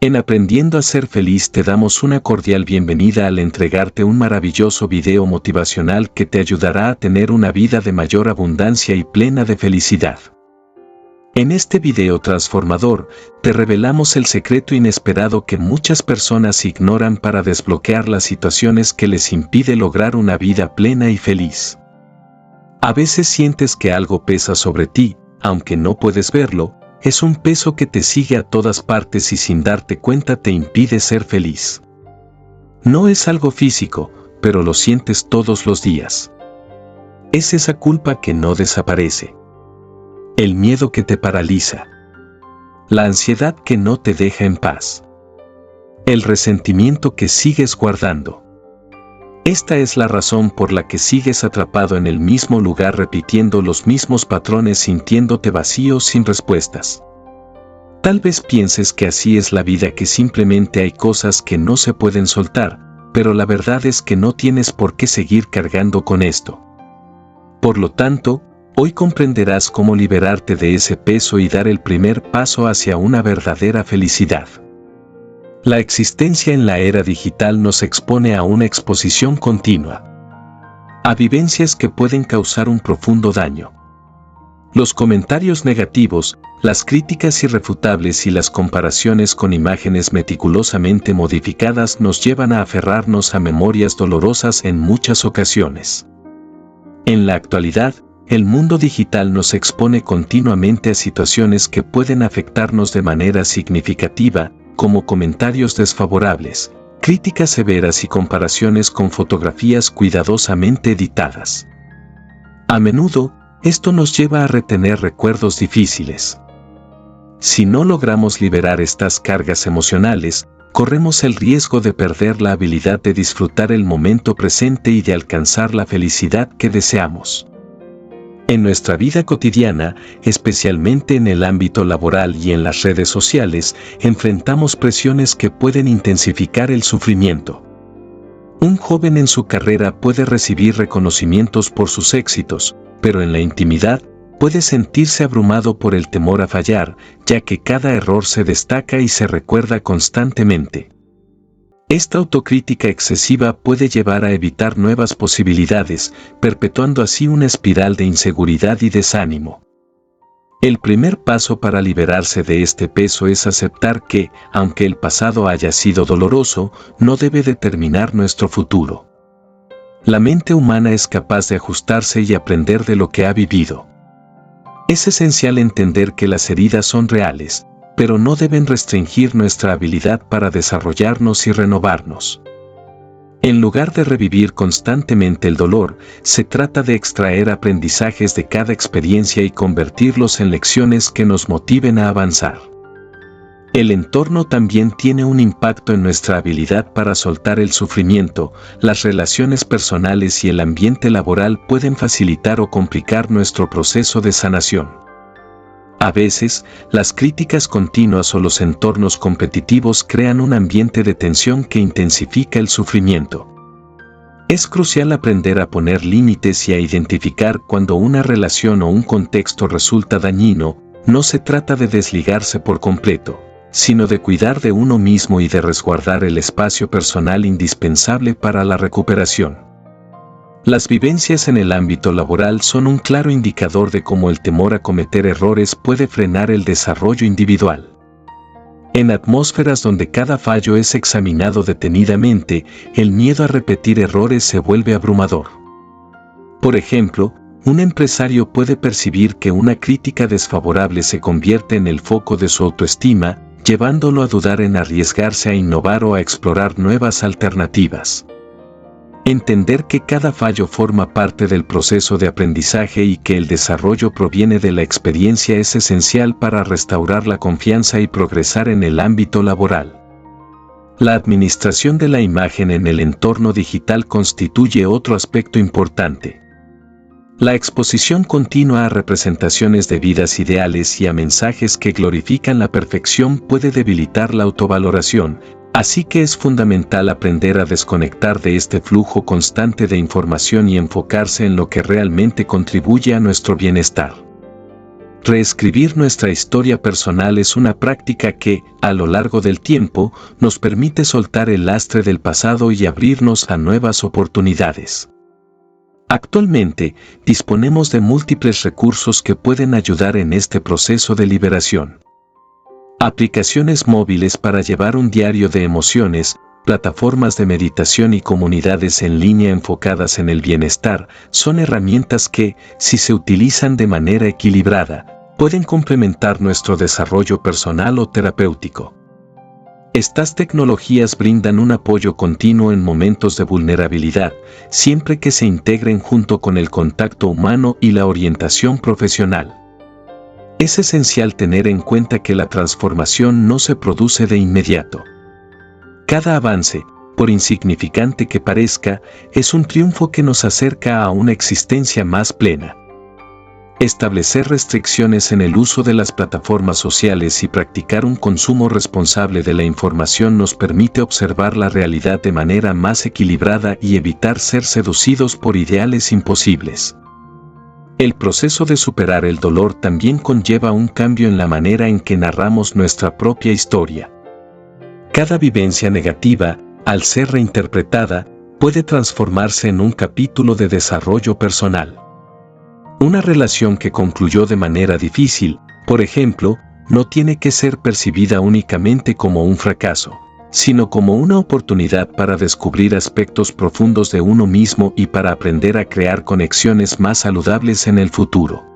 En Aprendiendo a Ser Feliz te damos una cordial bienvenida al entregarte un maravilloso video motivacional que te ayudará a tener una vida de mayor abundancia y plena de felicidad. En este video transformador, te revelamos el secreto inesperado que muchas personas ignoran para desbloquear las situaciones que les impide lograr una vida plena y feliz. A veces sientes que algo pesa sobre ti, aunque no puedes verlo. Es un peso que te sigue a todas partes y sin darte cuenta te impide ser feliz. No es algo físico, pero lo sientes todos los días. Es esa culpa que no desaparece. El miedo que te paraliza. La ansiedad que no te deja en paz. El resentimiento que sigues guardando. Esta es la razón por la que sigues atrapado en el mismo lugar repitiendo los mismos patrones sintiéndote vacío sin respuestas. Tal vez pienses que así es la vida, que simplemente hay cosas que no se pueden soltar, pero la verdad es que no tienes por qué seguir cargando con esto. Por lo tanto, hoy comprenderás cómo liberarte de ese peso y dar el primer paso hacia una verdadera felicidad. La existencia en la era digital nos expone a una exposición continua, a vivencias que pueden causar un profundo daño. Los comentarios negativos, las críticas irrefutables y las comparaciones con imágenes meticulosamente modificadas nos llevan a aferrarnos a memorias dolorosas en muchas ocasiones. En la actualidad, el mundo digital nos expone continuamente a situaciones que pueden afectarnos de manera significativa, como comentarios desfavorables, críticas severas y comparaciones con fotografías cuidadosamente editadas. A menudo, esto nos lleva a retener recuerdos difíciles. Si no logramos liberar estas cargas emocionales, corremos el riesgo de perder la habilidad de disfrutar el momento presente y de alcanzar la felicidad que deseamos. En nuestra vida cotidiana, especialmente en el ámbito laboral y en las redes sociales, enfrentamos presiones que pueden intensificar el sufrimiento. Un joven en su carrera puede recibir reconocimientos por sus éxitos, pero en la intimidad puede sentirse abrumado por el temor a fallar, ya que cada error se destaca y se recuerda constantemente. Esta autocrítica excesiva puede llevar a evitar nuevas posibilidades, perpetuando así una espiral de inseguridad y desánimo. El primer paso para liberarse de este peso es aceptar que, aunque el pasado haya sido doloroso, no debe determinar nuestro futuro. La mente humana es capaz de ajustarse y aprender de lo que ha vivido. Es esencial entender que las heridas son reales, pero no deben restringir nuestra habilidad para desarrollarnos y renovarnos. En lugar de revivir constantemente el dolor, se trata de extraer aprendizajes de cada experiencia y convertirlos en lecciones que nos motiven a avanzar. El entorno también tiene un impacto en nuestra habilidad para soltar el sufrimiento. Las relaciones personales y el ambiente laboral pueden facilitar o complicar nuestro proceso de sanación. A veces, las críticas continuas o los entornos competitivos crean un ambiente de tensión que intensifica el sufrimiento. Es crucial aprender a poner límites y a identificar cuando una relación o un contexto resulta dañino. No se trata de desligarse por completo, sino de cuidar de uno mismo y de resguardar el espacio personal indispensable para la recuperación. Las vivencias en el ámbito laboral son un claro indicador de cómo el temor a cometer errores puede frenar el desarrollo individual. En atmósferas donde cada fallo es examinado detenidamente, el miedo a repetir errores se vuelve abrumador. Por ejemplo, un empresario puede percibir que una crítica desfavorable se convierte en el foco de su autoestima, llevándolo a dudar en arriesgarse a innovar o a explorar nuevas alternativas. Entender que cada fallo forma parte del proceso de aprendizaje y que el desarrollo proviene de la experiencia es esencial para restaurar la confianza y progresar en el ámbito laboral. La administración de la imagen en el entorno digital constituye otro aspecto importante. La exposición continua a representaciones de vidas ideales y a mensajes que glorifican la perfección puede debilitar la autovaloración, así que es fundamental aprender a desconectar de este flujo constante de información y enfocarse en lo que realmente contribuye a nuestro bienestar. reescribir nuestra historia personal es una práctica que, a lo largo del tiempo, nos permite soltar el lastre del pasado y abrirnos a nuevas oportunidades. Actualmente, disponemos de múltiples recursos que pueden ayudar en este proceso de liberación. Aplicaciones móviles para llevar un diario de emociones, plataformas de meditación y comunidades en línea enfocadas en el bienestar son herramientas que, si se utilizan de manera equilibrada, pueden complementar nuestro desarrollo personal o terapéutico. Estas tecnologías brindan un apoyo continuo en momentos de vulnerabilidad, siempre que se integren junto con el contacto humano y la orientación profesional. Es esencial tener en cuenta que la transformación no se produce de inmediato. Cada avance, por insignificante que parezca, es un triunfo que nos acerca a una existencia más plena. Establecer restricciones en el uso de las plataformas sociales y practicar un consumo responsable de la información nos permite observar la realidad de manera más equilibrada y evitar ser seducidos por ideales imposibles. El proceso de superar el dolor también conlleva un cambio en la manera en que narramos nuestra propia historia. Cada vivencia negativa, al ser reinterpretada, puede transformarse en un capítulo de desarrollo personal. Una relación que concluyó de manera difícil, por ejemplo, no tiene que ser percibida únicamente como un fracaso, sino como una oportunidad para descubrir aspectos profundos de uno mismo y para aprender a crear conexiones más saludables en el futuro.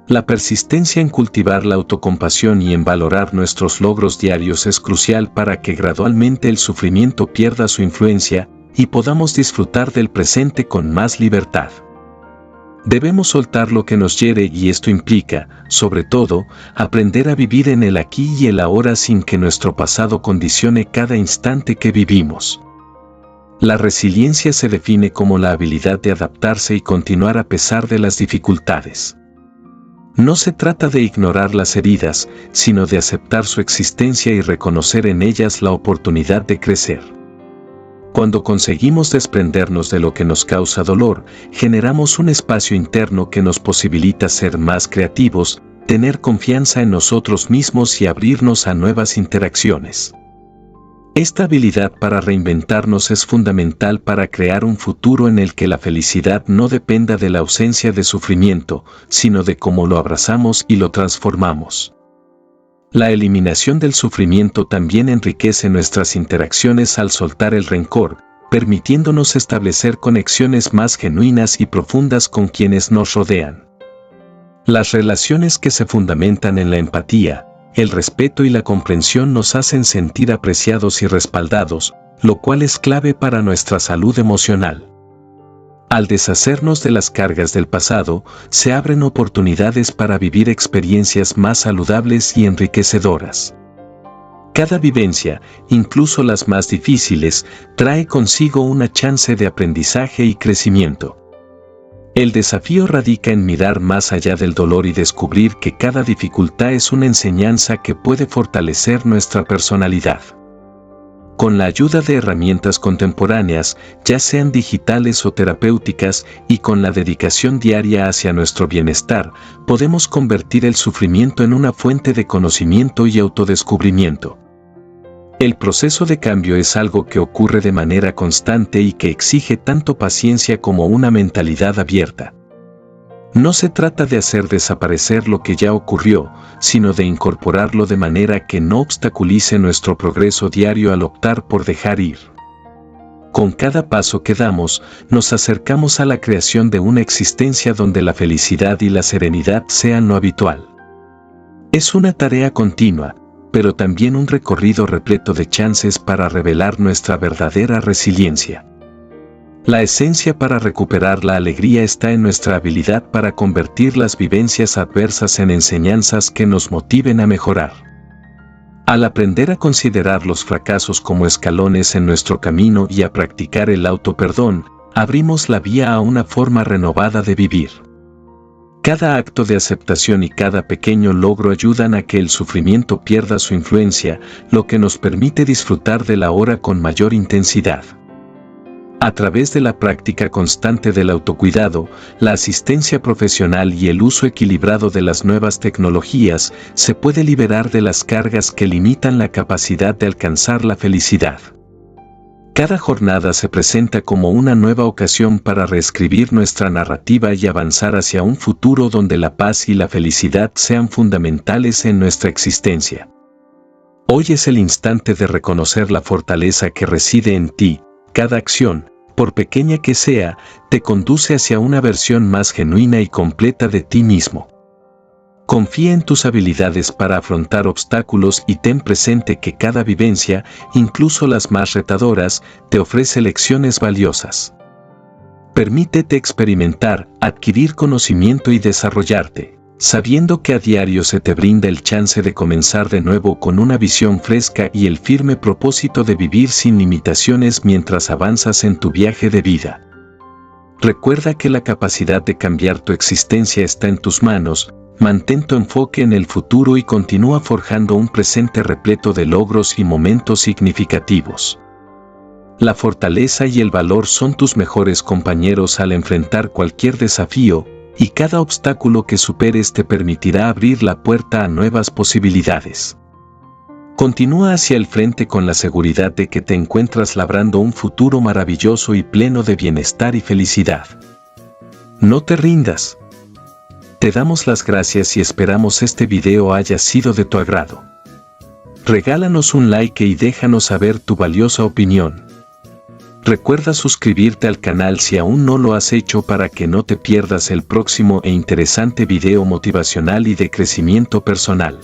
La persistencia en cultivar la autocompasión y en valorar nuestros logros diarios es crucial para que gradualmente el sufrimiento pierda su influencia y podamos disfrutar del presente con más libertad. Debemos soltar lo que nos hiere y esto implica, sobre todo, aprender a vivir en el aquí y el ahora sin que nuestro pasado condicione cada instante que vivimos. La resiliencia se define como la habilidad de adaptarse y continuar a pesar de las dificultades. No se trata de ignorar las heridas, sino de aceptar su existencia y reconocer en ellas la oportunidad de crecer. Cuando conseguimos desprendernos de lo que nos causa dolor, generamos un espacio interno que nos posibilita ser más creativos, tener confianza en nosotros mismos y abrirnos a nuevas interacciones. Esta habilidad para reinventarnos es fundamental para crear un futuro en el que la felicidad no dependa de la ausencia de sufrimiento, sino de cómo lo abrazamos y lo transformamos. La eliminación del sufrimiento también enriquece nuestras interacciones al soltar el rencor, permitiéndonos establecer conexiones más genuinas y profundas con quienes nos rodean. Las relaciones que se fundamentan en la empatía, el respeto y la comprensión nos hacen sentir apreciados y respaldados, lo cual es clave para nuestra salud emocional. Al deshacernos de las cargas del pasado, se abren oportunidades para vivir experiencias más saludables y enriquecedoras. Cada vivencia, incluso las más difíciles, trae consigo una chance de aprendizaje y crecimiento. El desafío radica en mirar más allá del dolor y descubrir que cada dificultad es una enseñanza que puede fortalecer nuestra personalidad. Con la ayuda de herramientas contemporáneas, ya sean digitales o terapéuticas, y con la dedicación diaria hacia nuestro bienestar, podemos convertir el sufrimiento en una fuente de conocimiento y autodescubrimiento. El proceso de cambio es algo que ocurre de manera constante y que exige tanto paciencia como una mentalidad abierta. No se trata de hacer desaparecer lo que ya ocurrió, sino de incorporarlo de manera que no obstaculice nuestro progreso diario al optar por dejar ir. Con cada paso que damos, nos acercamos a la creación de una existencia donde la felicidad y la serenidad sean lo habitual. Es una tarea continua, pero también un recorrido repleto de chances para revelar nuestra verdadera resiliencia. La esencia para recuperar la alegría está en nuestra habilidad para convertir las vivencias adversas en enseñanzas que nos motiven a mejorar. Al aprender a considerar los fracasos como escalones en nuestro camino y a practicar el autoperdón, abrimos la vía a una forma renovada de vivir. Cada acto de aceptación y cada pequeño logro ayudan a que el sufrimiento pierda su influencia, lo que nos permite disfrutar del ahora con mayor intensidad. A través de la práctica constante del autocuidado, la asistencia profesional y el uso equilibrado de las nuevas tecnologías, se puede liberar de las cargas que limitan la capacidad de alcanzar la felicidad. Cada jornada se presenta como una nueva ocasión para reescribir nuestra narrativa y avanzar hacia un futuro donde la paz y la felicidad sean fundamentales en nuestra existencia. Hoy es el instante de reconocer la fortaleza que reside en ti. Cada acción, por pequeña que sea, te conduce hacia una versión más genuina y completa de ti mismo. Confía en tus habilidades para afrontar obstáculos y ten presente que cada vivencia, incluso las más retadoras, te ofrece lecciones valiosas. Permítete experimentar, adquirir conocimiento y desarrollarte, sabiendo que a diario se te brinda el chance de comenzar de nuevo con una visión fresca y el firme propósito de vivir sin limitaciones mientras avanzas en tu viaje de vida. Recuerda que la capacidad de cambiar tu existencia está en tus manos. Mantén tu enfoque en el futuro y continúa forjando un presente repleto de logros y momentos significativos. La fortaleza y el valor son tus mejores compañeros al enfrentar cualquier desafío, y cada obstáculo que superes te permitirá abrir la puerta a nuevas posibilidades. Continúa hacia el frente con la seguridad de que te encuentras labrando un futuro maravilloso y pleno de bienestar y felicidad. No te rindas. Te damos las gracias y esperamos este video haya sido de tu agrado. Regálanos un like y déjanos saber tu valiosa opinión. Recuerda suscribirte al canal si aún no lo has hecho para que no te pierdas el próximo e interesante video motivacional y de crecimiento personal.